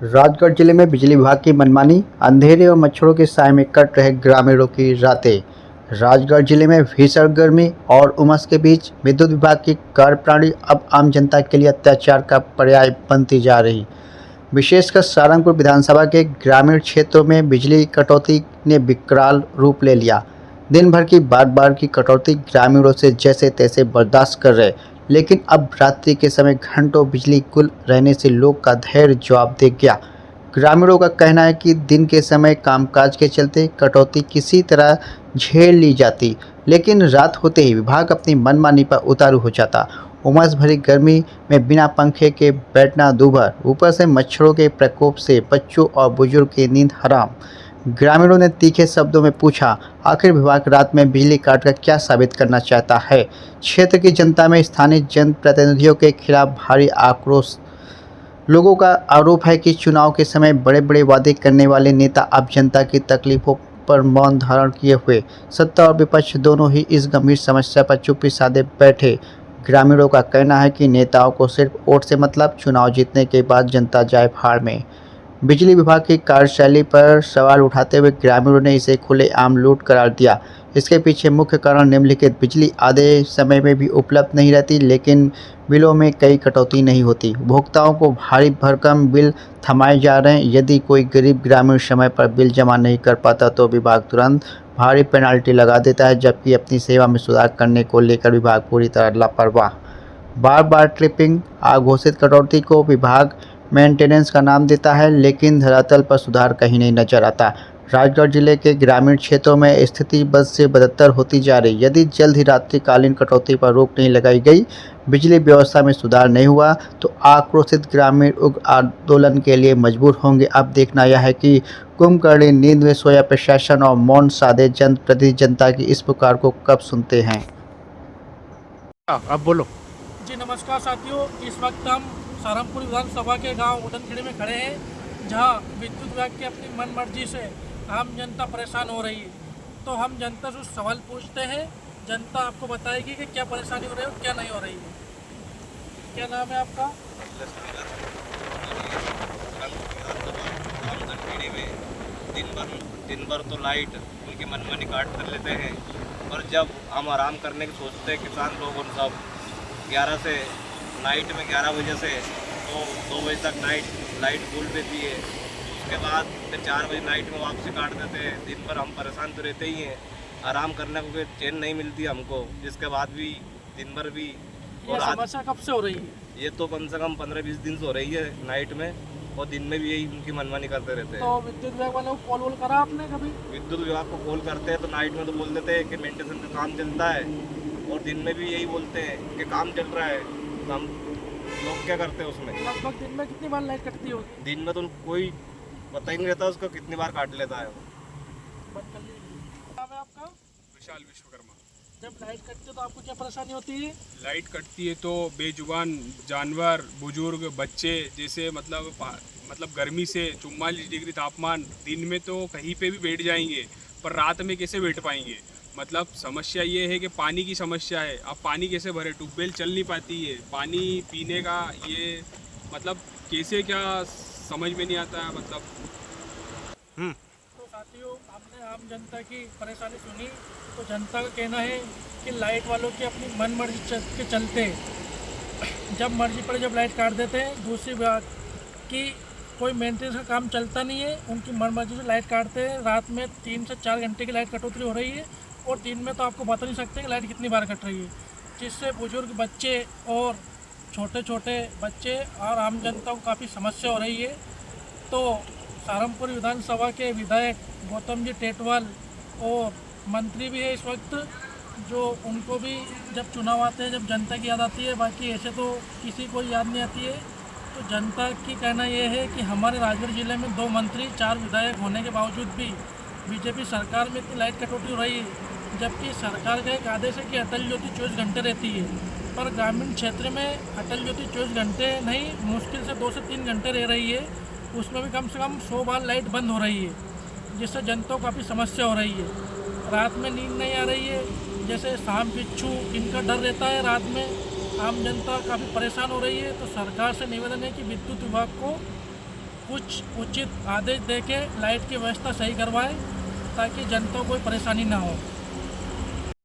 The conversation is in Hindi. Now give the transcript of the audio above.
राजगढ़ जिले में बिजली विभाग की मनमानी, अंधेरे और मच्छरों के साए में कट रहे ग्रामीणों की रातें। राजगढ़ जिले में भीषण गर्मी और उमस के बीच विद्युत विभाग की कार्यप्रणाली अब आम जनता के लिए अत्याचार का पर्याय बनती जा रही। विशेषकर सहारनपुर विधानसभा के ग्रामीण क्षेत्रों में बिजली कटौती ने विकराल रूप ले लिया। दिन भर की बार बार की कटौती ग्रामीणों से जैसे तैसे बर्दाश्त कर रहे, लेकिन अब रात्रि के समय घंटों बिजली गुल रहने से लोग का धैर्य जवाब दे गया। ग्रामीणों का कहना है कि दिन के समय कामकाज के चलते कटौती किसी तरह झेल ली जाती, लेकिन रात होते ही विभाग अपनी मनमानी पर उतारू हो जाता। उमस भरी गर्मी में बिना पंखे के बैठना दूभर, ऊपर से मच्छरों के प्रकोप से बच्चों और बुजुर्ग की नींद हराम। ग्रामीणों ने तीखे शब्दों में पूछा, आखिर विभाग रात में बिजली काटकर क्या साबित करना चाहता है। क्षेत्र की जनता में स्थानीय जनप्रतिनिधियों के खिलाफ भारी आक्रोश। लोगों का आरोप है कि चुनाव के समय बड़े बड़े वादे करने वाले नेता अब जनता की तकलीफों पर मौन धारण किए हुए सत्ता और विपक्ष दोनों ही इस गंभीर समस्या पर चुप्पी साधे बैठे। ग्रामीणों का कहना है कि नेताओं को सिर्फ वोट से मतलब, चुनाव जीतने के बाद जनता जाए भाड़ में। बिजली विभाग की कार्यशैली पर सवाल उठाते हुए ग्रामीणों ने इसे खुलेआम लूट करार दिया। इसके पीछे मुख्य कारण निम्नलिखित: बिजली आधे समय में भी उपलब्ध नहीं रहती, लेकिन बिलों में कई कटौती नहीं होती। उपभोक्ताओं को भारी भरकम बिल थमाए जा रहे हैं। यदि कोई गरीब ग्रामीण समय पर बिल जमा नहीं कर पाता तो विभाग तुरंत भारी पेनाल्टी लगा देता है, जबकि अपनी सेवा में सुधार करने को लेकर विभाग पूरी तरह लापरवाह। बार बार ट्रिपिंग अघोषित कटौती को विभाग मेंटेनेंस का नाम देता है, लेकिन धरातल पर सुधार कहीं नहीं नजर आता। राजगढ़ जिले के ग्रामीण क्षेत्रों में स्थिति बद से बदतर होती जा रही। यदि जल्द ही रात्रिकालीन कटौती पर रोक नहीं लगाई गई, बिजली व्यवस्था में सुधार नहीं हुआ, तो आक्रोशित ग्रामीण उग्र आंदोलन के लिए मजबूर होंगे। अब देखना यह है कि कुंभकर्णी नींद में सोया प्रशासन और मौन साधे जनप्रतिनिधि जनता की इस पुकार को कब सुनते हैं। अब बोलो। जी नमस्कार साथियों, इस वक्त हम सहारनपुर विधानसभा के गांव उदनखेड़े में खड़े हैं, जहां विद्युत विभाग की अपनी मनमर्जी से आम जनता परेशान हो रही है। तो हम जनता से सवाल पूछते हैं, जनता आपको बताएगी कि क्या परेशानी हो रही है और क्या नहीं हो रही है। क्या नाम है आपका? दिन भर तो लाइट उनकी मनमानी काट कर लेते हैं, और जब हम आराम करने की सोचते हैं किसान लोग उन सब 11 से नाइट में 11 बजे से तो 2 बजे तक लाइट भूल देती है। उसके बाद फिर 4 बजे नाइट में वापसी काट देते हैं। दिन भर हम परेशान तो रहते ही हैं, आराम करने को कोई चैन नहीं मिलती हमको। इसके बाद भी दिन भर भी। और समस्या कब से हो रही है? ये तो कम से कम 15-20 दिन से हो रही है नाइट में, और दिन में भी यही उनकी मनमानी करते रहते हैं। तो विद्युत विभाग वालों को कॉल करा आपने कभी? विद्युत विभाग को कॉल करते हैं तो नाइट में तो बोल देते हैं कि मेंटेनेंस का काम चलता है, और दिन में भी यही बोलते हैं कि काम चल रहा है। तो हम लोग क्या करते हैं उसमें? लगभग दिन में कितनी बार लाइट कटती होगी? दिन में तो कोई पता ही नहीं रहता उसको कितनी बार काट लेता है। बंद कर लीजिए। नाम है आपका? विशाल विश्वकर्मा। जब लाइट कटती है तो आपको क्या परेशानी होती है? लाइट कटती है तो बेजुबान जानवर, बुजुर्ग, बच्चे जैसे मतलब गर्मी से 44 डिग्री तापमान, दिन में तो कहीं पे भी बैठ जाएंगे, पर रात में कैसे बैठ पाएंगे। मतलब समस्या ये है कि पानी की समस्या है। अब पानी कैसे भरे, ट्यूबवेल चल नहीं पाती है, पानी पीने का ये मतलब कैसे क्या समझ में नहीं आता है। मतलब तो साथियों, आपने आम जनता की परेशानी सुनी। तो जनता का कहना है कि लाइट वालों की अपनी मन मर्जी के चलते जब मर्जी पर जब लाइट काट देते हैं। दूसरी बात कि कोई मेंटेनेंस का काम चलता नहीं है, उनकी मन मर्जी से लाइट काटते हैं। रात में 3 से 4 घंटे की लाइट कटौती हो रही है, और दिन में तो आपको बता नहीं सकते कि लाइट कितनी बार कट रही है, जिससे बुजुर्ग, बच्चे और छोटे छोटे बच्चे और आम जनता को काफ़ी समस्या हो रही है। तो सहारनपुर विधानसभा के विधायक गौतम जी टेटवाल और मंत्री भी है इस वक्त, जो उनको भी जब चुनाव आते हैं जब जनता की याद आती है, बाकी ऐसे तो किसी को याद नहीं आती है। तो जनता की कहना यह है कि हमारे राजगढ़ जिले में 2 मंत्री 4 विधायक होने के बावजूद भी बीजेपी सरकार में इतनी लाइट कटौती हो रही है, जबकि सरकार का एक आदेश है कि अटल ज्योति 24 घंटे रहती है। पर ग्रामीण क्षेत्र में अटल ज्योति 24 घंटे नहीं, मुश्किल से 2 से 3 घंटे रह रही है। उसमें भी कम से कम 100 बार लाइट बंद हो रही है, जिससे जनता को काफ़ी समस्या हो रही है। रात में नींद नहीं आ रही है, जैसे सांप बिच्छू इनका डर रहता है रात में। आम जनता काफ़ी परेशान हो रही है। तो सरकार से निवेदन है कि विद्युत विभाग को कुछ उचित आदेश दे के लाइट की व्यवस्था सही करवाए ताकि जनता को कोई परेशानी ना हो।